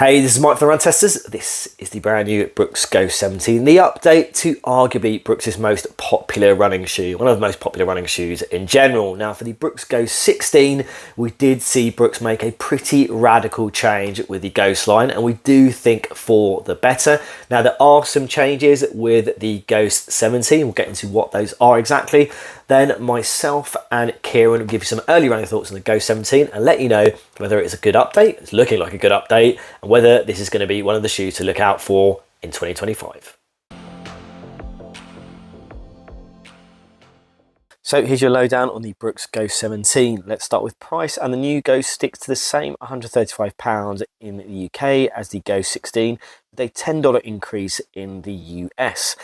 Hey, this is Mike from the Run Testers. This is the brand new Brooks Go 17, the update to arguably Brooks' most popular running shoe, one of the most popular running shoes in general. Now, for the Brooks Go 16, we did see Brooks make a pretty radical change with the Ghost line, and we do think for the better. Now, there are some changes with the Ghost 17. We'll get into what those are exactly. Then myself and Kieran will give you some early running thoughts on the Go 17 and let you know whether it's a good update, it's looking like a good update, and whether this is going to be one of the shoes to look out for in 2025. So here's your lowdown on the Brooks Go 17. Let's start with price, and the new Go sticks to the same £135 in the UK as the Go 16, with a $10 increase in the US.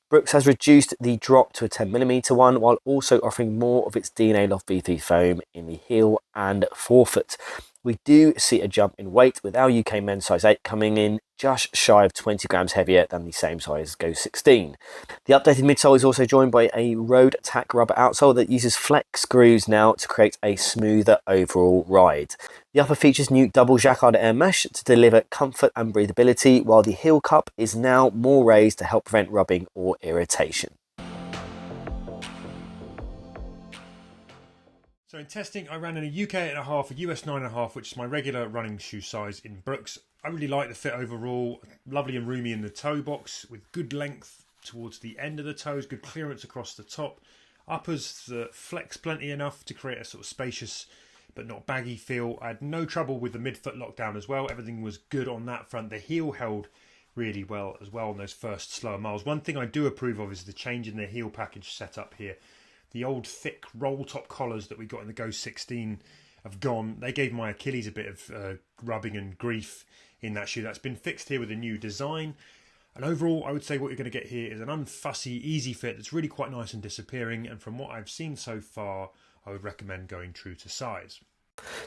Brooks has reduced the drop to a 10mm one, while also offering more of its DNA Loft V3 foam in the heel and forefoot. We do see a jump in weight, with our UK men's size 8 coming in just shy of 20 grams heavier than the same size Go 16. The updated midsole is also joined by a road tack rubber outsole that uses flex screws now to create a smoother overall ride. The upper features new double jacquard air mesh to deliver comfort and breathability, while the heel cup is now more raised to help prevent rubbing or irritation. So in testing, I ran in a UK 8.5, a US 9.5, which is my regular running shoe size in Brooks. I really like the fit overall, lovely and roomy in the toe box, with good length towards the end of the toes, good clearance across the top. Uppers that flex plenty enough to create a sort of spacious but not baggy feel. I had no trouble with the midfoot lockdown as well. Everything was good on that front. The heel held really well as well on those first slower miles. One thing I do approve of is the change in the heel package setup here. The old thick roll top collars that we got in the Go 16 have gone. They gave my Achilles a bit of rubbing and grief in that shoe. That's been fixed here with a new design. And overall, I would say what you're going to get here is an unfussy, easy fit that's really quite nice and disappearing. And from what I've seen so far, I would recommend going true to size.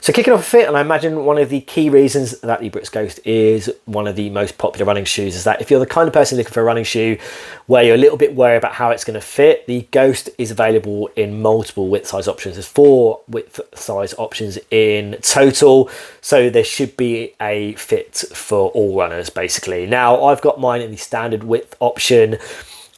So kicking off a fit, and I imagine one of the key reasons that the Brooks Ghost is one of the most popular running shoes is that if you're the kind of person looking for a running shoe where you're a little bit worried about how it's going to fit, the Ghost is available in multiple width size options. There's 4 width size options in total, so there should be a fit for all runners basically. Now, I've got mine in the standard width option.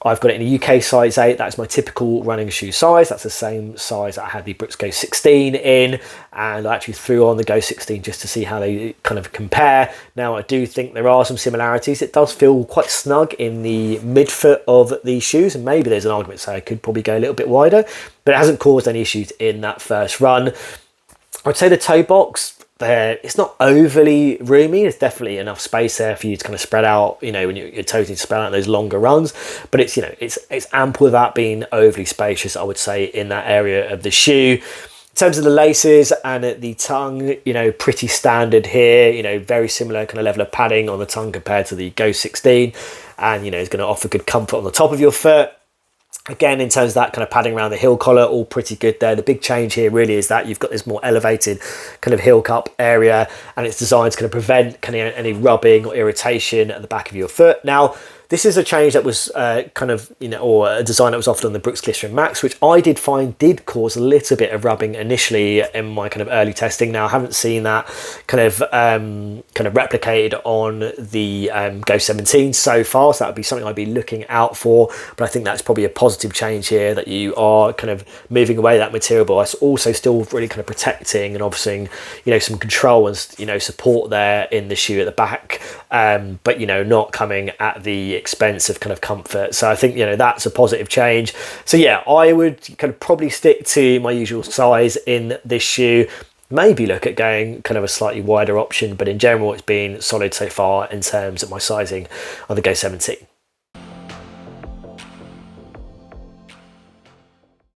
I've got it in a UK size 8. That's my typical running shoe size. That's the same size I had the Brooks Go 16 in, and I actually threw on the Go 16 just to see how they kind of compare. Now, I do think there are some similarities. It does feel quite snug in the midfoot of these shoes, and maybe there's an argument to say I could probably go a little bit wider, but it hasn't caused any issues in that first run. I'd say the toe box, it's not overly roomy. There's definitely enough space there for you to kind of spread out, you know, when your toes need to spread out those longer runs, but it's, you know, it's ample without being overly spacious, I would say, in that area of the shoe. In terms of the laces and the tongue, you know, pretty standard here, you know, very similar kind of level of padding on the tongue compared to the Go 16, and, you know, it's going to offer good comfort on the top of your foot. Again, in terms of that kind of padding around the heel collar, all pretty good there. The big change here really is that you've got this more elevated kind of heel cup area, and it's designed to kind of prevent kind of any rubbing or irritation at the back of your foot. Now, this is a change that was kind of, you know, or a design that was offered on the Brooks Glycerin Max, which I did find did cause a little bit of rubbing initially in my kind of early testing. Now, I haven't seen that kind of replicated on the Go 17 so far, so that would be something I'd be looking out for. But I think that's probably a positive change here, that you are kind of moving away that material, but it's also still really kind of protecting and offering, you know, some control and, you know, support there in the shoe at the back, but, you know, not coming at the expense of kind of comfort. So I think, you know, that's a positive change. So yeah, I would kind of probably stick to my usual size in this shoe. Maybe look at going kind of a slightly wider option, but in general, it's been solid so far in terms of my sizing on the Go 17.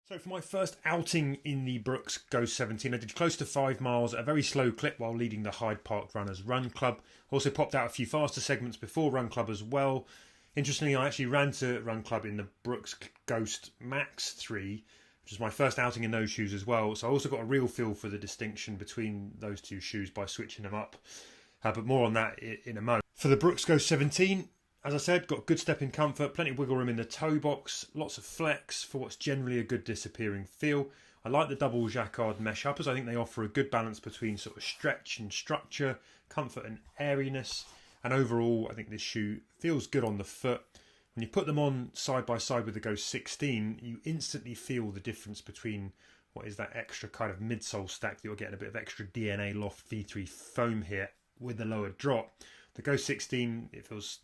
So for my first outing in the Brooks Go 17, I did close to 5 miles at a very slow clip while leading the Hyde Park Runners Run Club. Also popped out a few faster segments before Run Club as well. Interestingly, I actually ran to Run Club in the Brooks Ghost Max 3, which was my first outing in those shoes as well. So I also got a real feel for the distinction between those two shoes by switching them up. But more on that in a moment. For the Brooks Go 17, as I said, got good step-in comfort, plenty of wiggle room in the toe box, lots of flex for what's generally a good disappearing feel. I like the double jacquard mesh uppers. I think they offer a good balance between sort of stretch and structure, comfort and airiness. And overall, I think this shoe feels good on the foot. When you put them on side by side with the Ghost 16, you instantly feel the difference between what is that extra kind of midsole stack that you're getting a bit of extra DNA Loft V3 foam here with the lower drop. The Ghost 16, it feels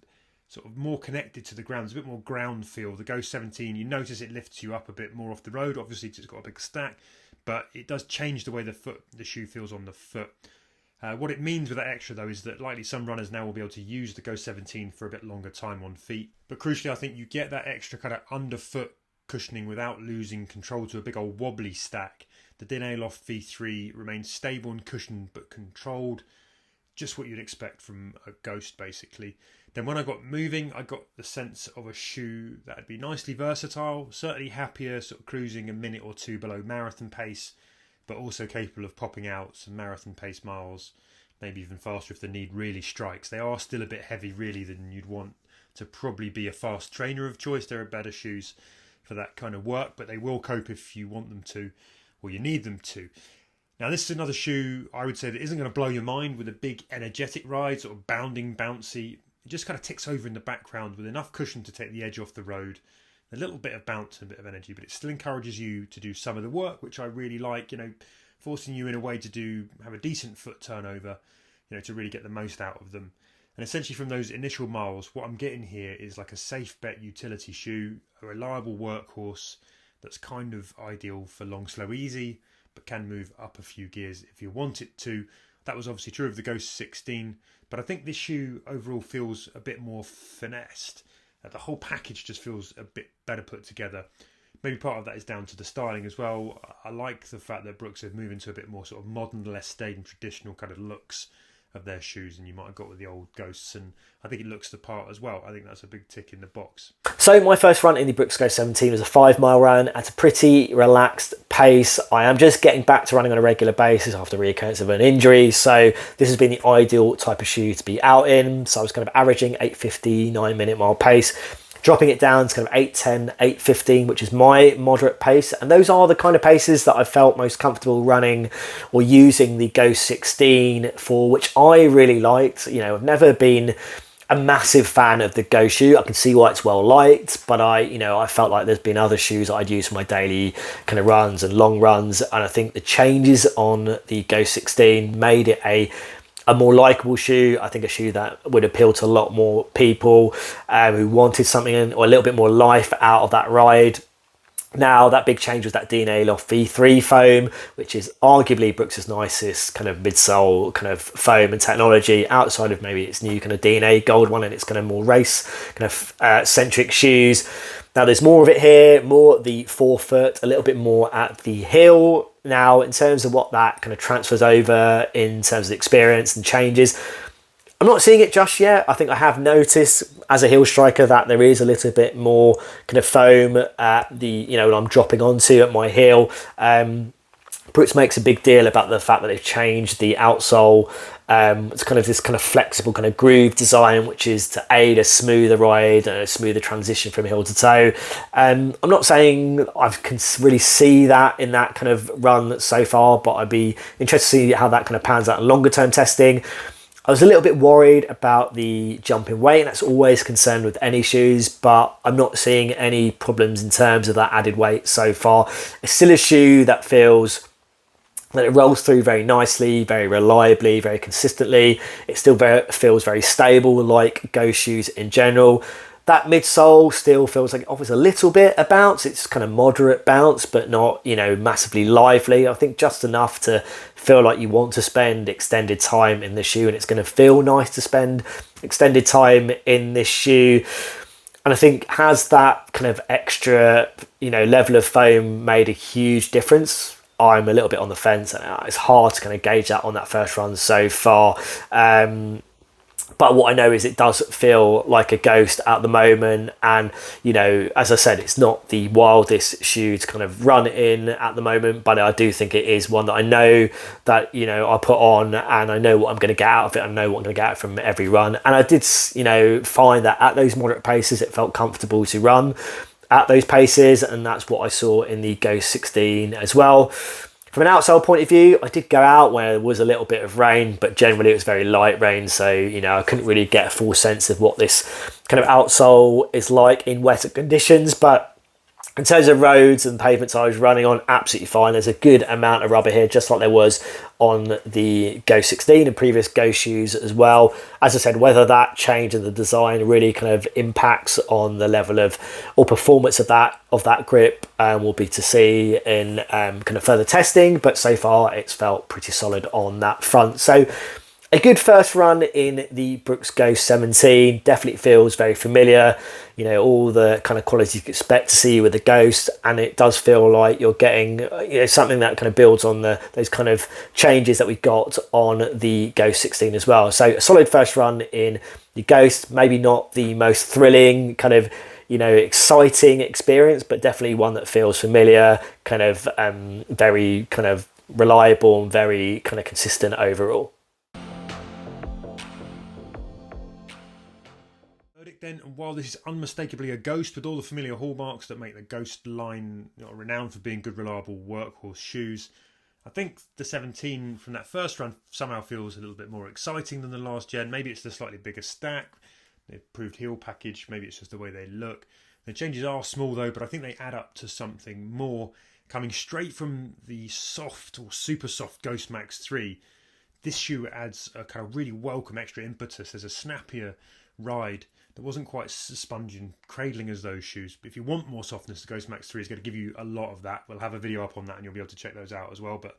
sort of more connected to the ground. There's a bit more ground feel. The Ghost 17, you notice it lifts you up a bit more off the road. Obviously, it's got a big stack, but it does change the way the shoe feels on the foot. What it means with that extra, though, is that likely some runners now will be able to use the Ghost 17 for a bit longer time on feet. But crucially, I think you get that extra kind of underfoot cushioning without losing control to a big old wobbly stack. The DNA Loft V3 remains stable and cushioned but controlled. Just what you'd expect from a Ghost, basically. Then when I got moving, I got the sense of a shoe that would be nicely versatile, certainly happier, sort of cruising a minute or two below marathon pace, but also capable of popping out some marathon pace miles, maybe even faster if the need really strikes. They are still a bit heavy, really, than you'd want to probably be a fast trainer of choice. There are better shoes for that kind of work, but they will cope if you want them to, or you need them to. Now, this is another shoe I would say that isn't going to blow your mind with a big energetic ride, sort of bounding, bouncy. It just kind of ticks over in the background with enough cushion to take the edge off the road. A little bit of bounce and a bit of energy, but it still encourages you to do some of the work, which I really like, forcing you in a way to have a decent foot turnover, to really get the most out of them. And essentially from those initial miles, what I'm getting here is like a safe bet utility shoe, a reliable workhorse that's kind of ideal for long, slow, easy, but can move up a few gears if you want it to. That was obviously true of the Ghost 16, but I think this shoe overall feels a bit more finessed. The whole package just feels a bit better put together. Maybe part of that is down to the styling as well. I like the fact that Brooks have moved into a bit more sort of modern, less staid and traditional kind of looks of their shoes than you might have got with the old Ghosts, and I think it looks the part as well. I think that's a big tick in the box. So my first run in the Brooks Ghost 17 was a 5 mile run at a pretty relaxed pace. I am just getting back to running on a regular basis after reoccurrence of an injury, so this has been the ideal type of shoe to be out in. So I was kind of averaging 8:50, 9-minute mile pace, dropping it down to kind of 8:10, 8:15, which is my moderate pace. And those are the kind of paces that I felt most comfortable running or using the Ghost 16 for, which I really liked. I've never been a massive fan of the Ghost shoe. I can see why it's well liked, but I felt like there's been other shoes that I'd use for my daily kind of runs and long runs. And I think the changes on the Ghost 16 made it a more likeable shoe. I think a shoe that would appeal to a lot more people who wanted something or a little bit more life out of that ride. Now, that big change was that DNA Loft V3 foam, which is arguably Brooks' nicest kind of midsole kind of foam and technology outside of maybe its new kind of DNA gold one and its kind of more race kind of centric shoes. Now, there's more of it here, more at the forefoot, a little bit more at the heel. Now, in terms of what that kind of transfers over in terms of experience and changes, I'm not seeing it just yet. I think I have noticed as a heel striker that there is a little bit more kind of foam at the, when I'm dropping onto at my heel. Brooks makes a big deal about the fact that they've changed the outsole. It's kind of this kind of flexible kind of groove design, which is to aid a smoother ride and a smoother transition from heel to toe. I'm not saying I can really see that in that kind of run so far, but I'd be interested to see how that kind of pans out in longer term testing. I was a little bit worried about the jump in weight, and that's always a concern with any shoes, but I'm not seeing any problems in terms of that added weight so far. It's still a shoe that feels that it rolls through very nicely, very reliably, very consistently. It still feels very stable, like Ghost shoes in general. That midsole still feels like it offers a little bit of bounce. It's kind of moderate bounce, but not, massively lively. I think just enough to feel like you want to spend extended time in the shoe, and it's going to feel nice to spend extended time in this shoe. And I think has that kind of extra, level of foam made a huge difference? I'm a little bit on the fence, and it's hard to kind of gauge that on that first run so far. But what I know is it does feel like a Ghost at the moment. And, as I said, it's not the wildest shoe to kind of run in at the moment, but I do think it is one that I know that, I put on and I know what I'm going to get out of it. I know what I'm going to get out from every run. And I did, find that at those moderate paces, it felt comfortable to run. at those paces, and that's what I saw in the Ghost 16 as well. From an outsole point of view, I did go out where there was a little bit of rain, but generally it was very light rain, so I couldn't really get a full sense of what this kind of outsole is like in wetter conditions. But in terms of roads and pavements I was running on, absolutely fine. There's a good amount of rubber here, just like there was on the Ghost 16 and previous Ghost shoes as well. As I said, whether that change in the design really kind of impacts on the level of or performance of that grip will be to see in kind of further testing. But so far, it's felt pretty solid on that front. So a good first run in the Brooks Ghost 17. Definitely feels very familiar. All the kind of quality you expect to see with the Ghost, and it does feel like you're getting something that kind of builds on those kind of changes that we got on the Ghost 16 as well. So a solid first run in the Ghost. Maybe not the most thrilling kind of exciting experience, but definitely one that feels familiar, kind of very kind of reliable and very kind of consistent overall. Then, while this is unmistakably a Ghost with all the familiar hallmarks that make the Ghost line renowned for being good, reliable workhorse shoes, I think the 17 from that first run somehow feels a little bit more exciting than the last gen. Maybe it's the slightly bigger stack, the improved heel package, maybe it's just the way they look. The changes are small though, but I think they add up to something more. Coming straight from the soft or super soft Ghost Max 3, this shoe adds a kind of really welcome extra impetus. There's a snappier ride that wasn't quite as spongy and cradling as those shoes. But if you want more softness, the Ghost Max 3 is going to give you a lot of that. We'll have a video up on that and you'll be able to check those out as well. But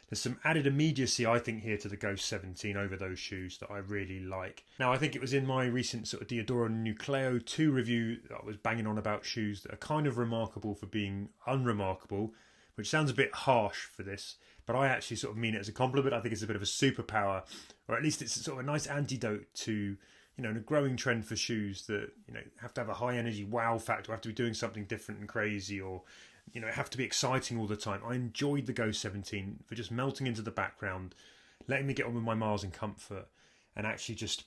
there's some added immediacy, I think, here to the Ghost 17 over those shoes that I really like. Now, I think it was in my recent sort of Diodoro Nucleo 2 review that I was banging on about shoes that are kind of remarkable for being unremarkable, which sounds a bit harsh for this, but I actually sort of mean it as a compliment. I think it's a bit of a superpower, or at least it's sort of a nice antidote to a growing trend for shoes that, have to have a high energy wow factor, have to be doing something different and crazy, or, have to be exciting all the time. I enjoyed the Ghost 17 for just melting into the background, letting me get on with my miles in comfort, and actually just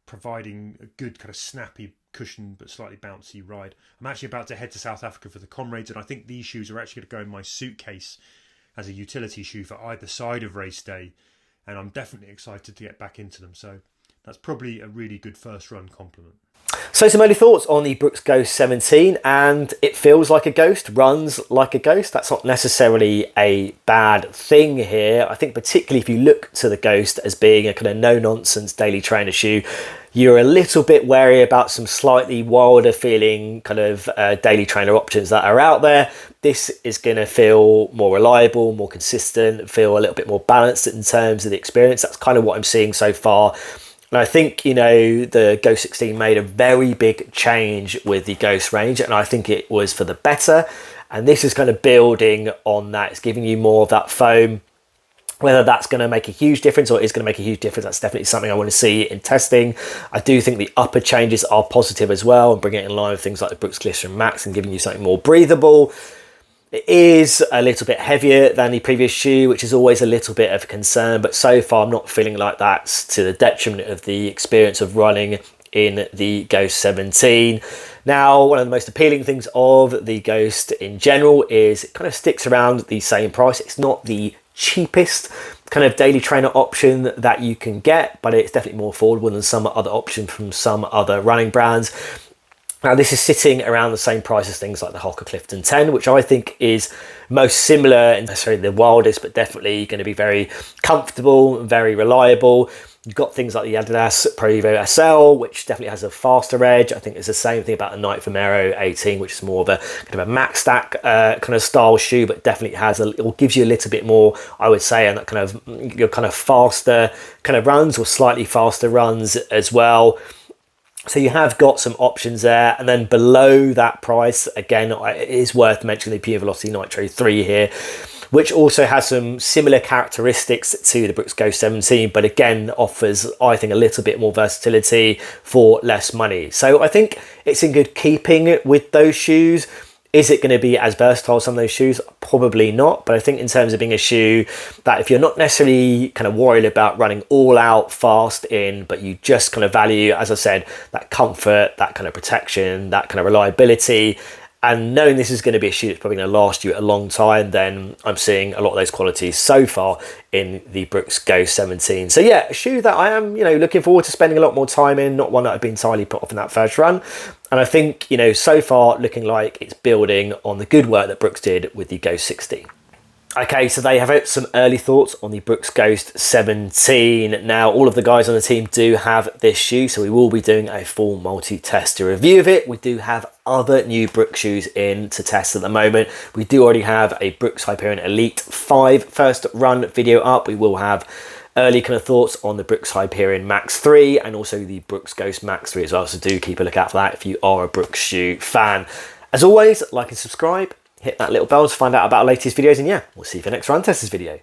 providing a good kind of snappy cushion but slightly bouncy ride. I'm actually about to head to South Africa for the Comrades, and I think these shoes are actually going to go in my suitcase as a utility shoe for either side of race day, and I'm definitely excited to get back into them. So that's probably a really good first run compliment. So some early thoughts on the Brooks Ghost 17, and it feels like a Ghost, runs like a Ghost. That's not necessarily a bad thing here. I think particularly if you look to the Ghost as being a kind of no-nonsense daily trainer shoe, you're a little bit wary about some slightly wilder feeling kind of daily trainer options that are out there. This is going to feel more reliable, more consistent, feel a little bit more balanced in terms of the experience. That's kind of what I'm seeing so far. And I think, the Ghost 16 made a very big change with the Ghost range, and I think it was for the better. And this is kind of building on that. It's giving you more of that foam. Whether that's going to make a huge difference or is going to make a huge difference, that's definitely something I want to see in testing. I do think the upper changes are positive as well, and bringing it in line with things like the Brooks Glycerin Max and giving you something more breathable. It is a little bit heavier than the previous shoe, which is always a little bit of a concern, but so far I'm not feeling like that's to the detriment of the experience of running in the Ghost 17. Now, one of the most appealing things of the Ghost in general is it kind of sticks around the same price. It's not the cheapest kind of daily trainer option that you can get, but it's definitely more affordable than some other options from some other running brands. Now, this is sitting around the same price as things like the Hoka Clifton 10, which I think is most similar, and necessarily the wildest, but definitely going to be very comfortable and very reliable. You've got things like the Adidas Pro Evo SL, which definitely has a faster edge. I think it's the same thing about the Nike Vomero 18, which is more of a kind of a max stack kind of style shoe, but definitely it gives you a little bit more, I would say, and that kind of your kind of faster kind of runs or slightly faster runs as well. So you have got some options there, and then below that price, again, it is worth mentioning the Pure Velocity Nitro 3 here, which also has some similar characteristics to the Brooks Ghost 17, but again offers, I think, a little bit more versatility for less money. So I think it's in good keeping with those shoes. Is it going to be as versatile as some of those shoes? Probably not. But I think in terms of being a shoe that if you're not necessarily kind of worried about running all out fast in, but you just kind of value, as I said, that comfort, that kind of protection, that kind of reliability, And knowing this is going to be a shoe that's probably going to last you a long time, then I'm seeing a lot of those qualities so far in the Brooks Ghost 17. So yeah, a shoe that I am, looking forward to spending a lot more time in, not one that I've been entirely put off in that first run. And I think, so far looking like it's building on the good work that Brooks did with the Ghost 16. Okay, so they have some early thoughts on the Brooks Ghost 17. Now, all of the guys on the team do have this shoe, so we will be doing a full multi-tester review of it. We do have other new Brooks shoes in to test at the moment. We do already have a Brooks Hyperion Elite 5 first run video up. We will have early kind of thoughts on the Brooks Hyperion Max 3 and also the Brooks Ghost Max 3 as well, so do keep a lookout for that if you are a Brooks shoe fan. As always, like and subscribe. Hit that little bell to find out about our latest videos, and yeah, we'll see you for the next Run Testers video.